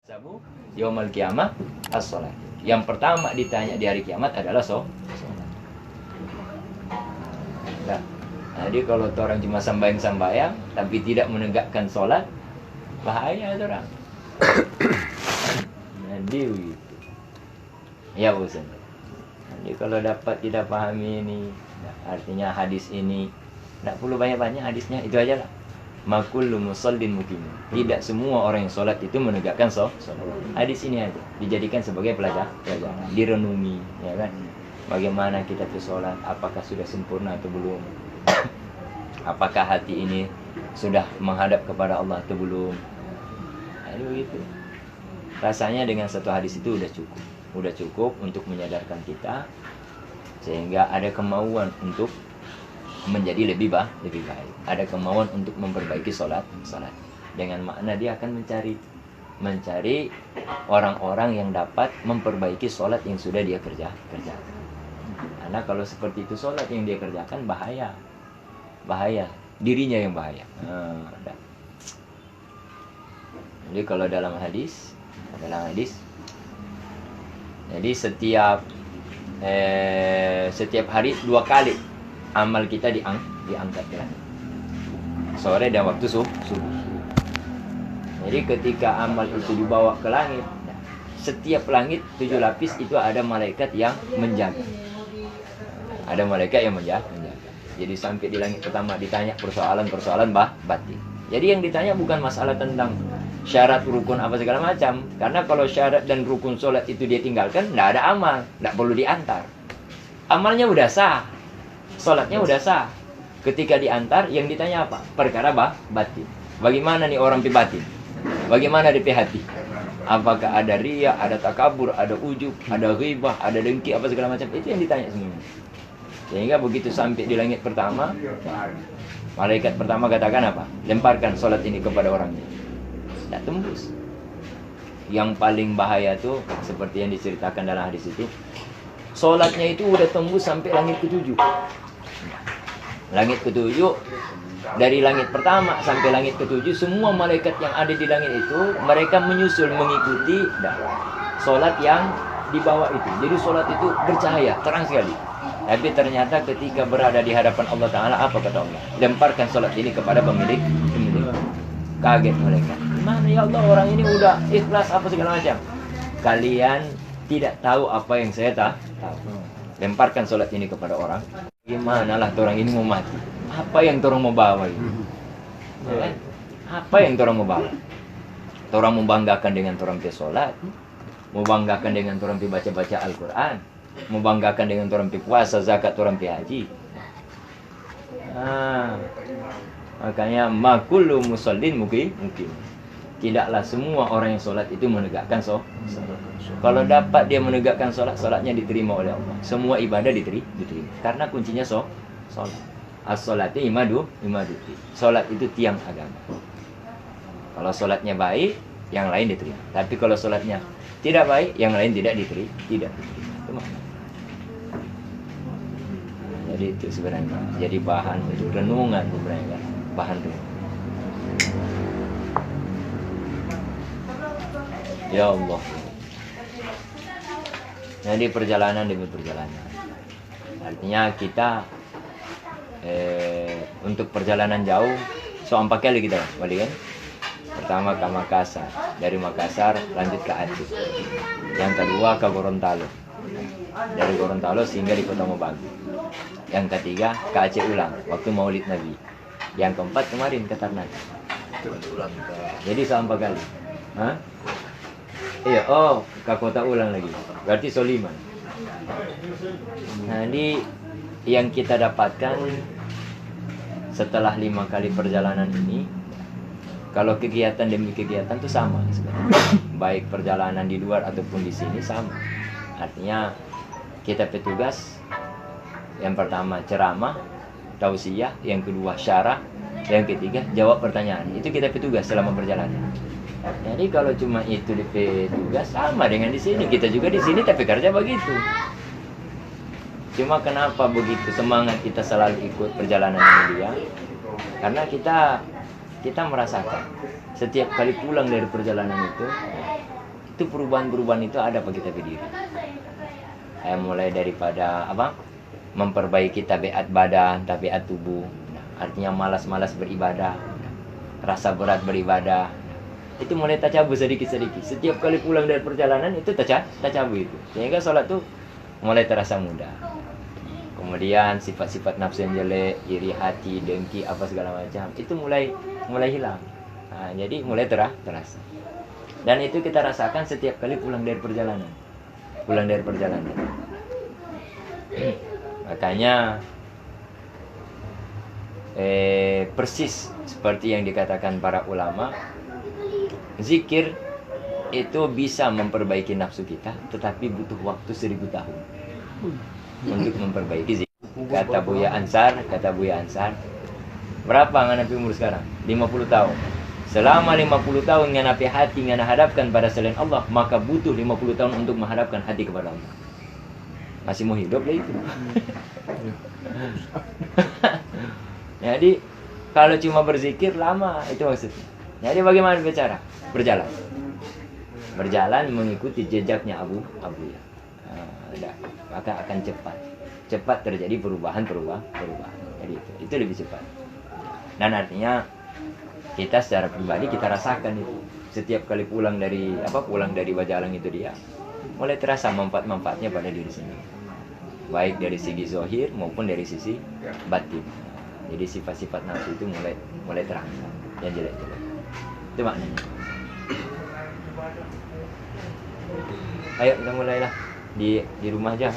Sabu yaumal kiamah as-salat. Yang pertama ditanya di hari kiamat adalah salat. Nah, jadi kalau orang cuma sambayang-sambayang tapi tidak menegakkan salat, bahaya orang. Jadi begitu. Ya bosan. Jadi kalau dapat tidak pahami ini, artinya hadis ini, tidak perlu banyak-banyak hadisnya, itu aja lah. Makullu musallin mukim. Tidak semua orang yang sholat itu menegakkan sholat. Hadis ini aja dijadikan sebagai pelajaran, direnungi, ya kan? Bagaimana kita tuh sholat? Apakah sudah sempurna atau belum? Apakah hati ini sudah menghadap kepada Allah atau belum? Jadi begitu. Rasanya dengan satu hadis itu udah cukup untuk menyadarkan kita sehingga ada kemauan untuk menjadi lebih baik. Ada kemauan untuk memperbaiki sholat. Dengan makna dia akan mencari orang-orang yang dapat memperbaiki sholat yang sudah dia kerjakan. Karena kalau seperti itu sholat yang dia kerjakan bahaya, dirinya yang bahaya. Jadi kalau dalam hadis, jadi setiap hari 2 kali amal kita diangkat ke langit. Sore dan waktu subuh. Jadi ketika amal itu dibawa ke langit, setiap langit 7 lapis itu ada malaikat yang menjaga. Jadi sampai di langit pertama ditanya persoalan batin. Jadi yang ditanya bukan masalah tentang syarat rukun apa segala macam. Karena kalau syarat dan rukun sholat itu dia tinggalkan, tidak ada amal, tidak perlu diantar. Amalnya udah sah, sholatnya udah sah. Ketika diantar, yang ditanya apa? Perkara batin. Bagaimana nih orang pi batin? Bagaimana di hati? Apakah ada riya, ada takabur, ada ujub, ada ghibah, ada dengki, apa segala macam? Itu yang ditanya semuanya. Sehingga begitu sampai di langit pertama, malaikat pertama katakan apa? Lemparkan sholat ini kepada orangnya. Tidak tembus. Yang paling bahaya tuh seperti yang diceritakan dalam hadis itu, sholatnya itu udah tembus sampai langit ke-7. Langit ke-7, dari langit pertama sampai langit ke-7, semua malaikat yang ada di langit itu mereka menyusul mengikuti sholat yang di bawah itu. Jadi sholat itu bercahaya, terang sekali. Tapi ternyata ketika berada di hadapan Allah Ta'ala, apa kata Allah? Lemparkan sholat ini kepada pemilik. Kaget mereka. Gimana ya Allah, orang ini udah ikhlas apa segala macam. Kalian tidak tahu apa yang saya tahu. Lemparkan sholat ini kepada orang. Gimana lah orang ini mau mati. Apa yang orang mau bawa ini? Apa yang orang mau bawa? Orang membanggakan dengan orang pi sholat, membanggakan dengan orang pi baca-baca Al-Quran, membanggakan dengan orang pi puasa, zakat, orang pi haji. Makanya makullu musallin mukim. Tidaklah semua orang yang sholat itu menegakkan sholat. Kalau dapat dia menegakkan sholat, sholatnya diterima oleh Allah. Semua ibadah diterima. Karena kuncinya sholat. As-sholati imadu. Sholat itu tiang agama. Kalau sholatnya baik, yang lain diterima. Tapi kalau sholatnya tidak baik, yang lain tidak diterima. Itu makna. Jadi itu sebenarnya jadi bahan untuk renungan sebenarnya. Bahan renungan. Ya Allah. Jadi perjalanan demi perjalanan. Artinya kita untuk perjalanan jauh, 4 kali kita balik kan. Pertama ke Makassar, dari Makassar lanjut ke Aceh. Yang kedua ke Gorontalo. Dari Gorontalo singgah di Kota Mobagu. Yang ketiga ke Aceh ulang waktu Maulid Nabi. Yang keempat kemarin ke Ternate. Jadi 4 kali. Iya, ke Kota Ulang lagi. Berarti Soliman. Nah, ini yang kita dapatkan setelah 5 kali perjalanan ini, kalau kegiatan demi kegiatan itu sama sebenarnya. Baik perjalanan di luar ataupun di sini sama. Artinya kita petugas, yang pertama ceramah, tausiah, yang kedua syarah, yang ketiga jawab pertanyaan. Itu kita petugas selama perjalanan. Jadi kalau cuma itu di petugas sama dengan di sini. Kita juga di sini tapi kerja begitu. Cuma kenapa begitu semangat kita selalu ikut perjalanan ini dia? Karena kita merasakan setiap kali pulang dari perjalanan itu itu perubahan-perubahan itu ada pada kita diri. Mulai daripada apa? Memperbaiki tabiat badan, tabiat tubuh. Artinya malas-malas beribadah, rasa berat beribadah. Itu mulai tacabu sedikit-sedikit. Setiap kali pulang dari perjalanan itu tacabu itu. Sehingga sholat tuh mulai terasa mudah. Kemudian sifat-sifat nafsu yang jelek, iri hati, dengki, apa segala macam, itu mulai hilang. Nah, jadi mulai terasa. Dan itu kita rasakan setiap kali pulang dari perjalanan. Makanya persis seperti yang dikatakan para ulama, zikir itu bisa memperbaiki nafsu kita, tetapi butuh waktu 1000 tahun untuk memperbaiki zikir. Kata Buya Ansar, berapa nganapi umur sekarang? 50 tahun. Selama 50 tahun nganapi hati ngana hadapkan pada selain Allah, maka butuh 50 tahun untuk menghadapkan hati kepada Allah. Masih mau hidup lah itu. Jadi kalau cuma berzikir lama, itu maksudnya. Jadi bagaimana bicara? Berjalan mengikuti jejaknya Abu ya. Maka akan cepat terjadi perubahan. Jadi itu lebih cepat. Dan artinya kita secara pribadi kita rasakan itu. Setiap kali pulang dari Bajalang itu dia mulai terasa manfaat-manfaatnya pada diri sendiri. Baik dari segi zahir maupun dari sisi batin. Jadi sifat-sifat nafsu itu mulai terangkat yang jelek-jelek. Itu maknanya. Ayo kita mulailah di rumah aja,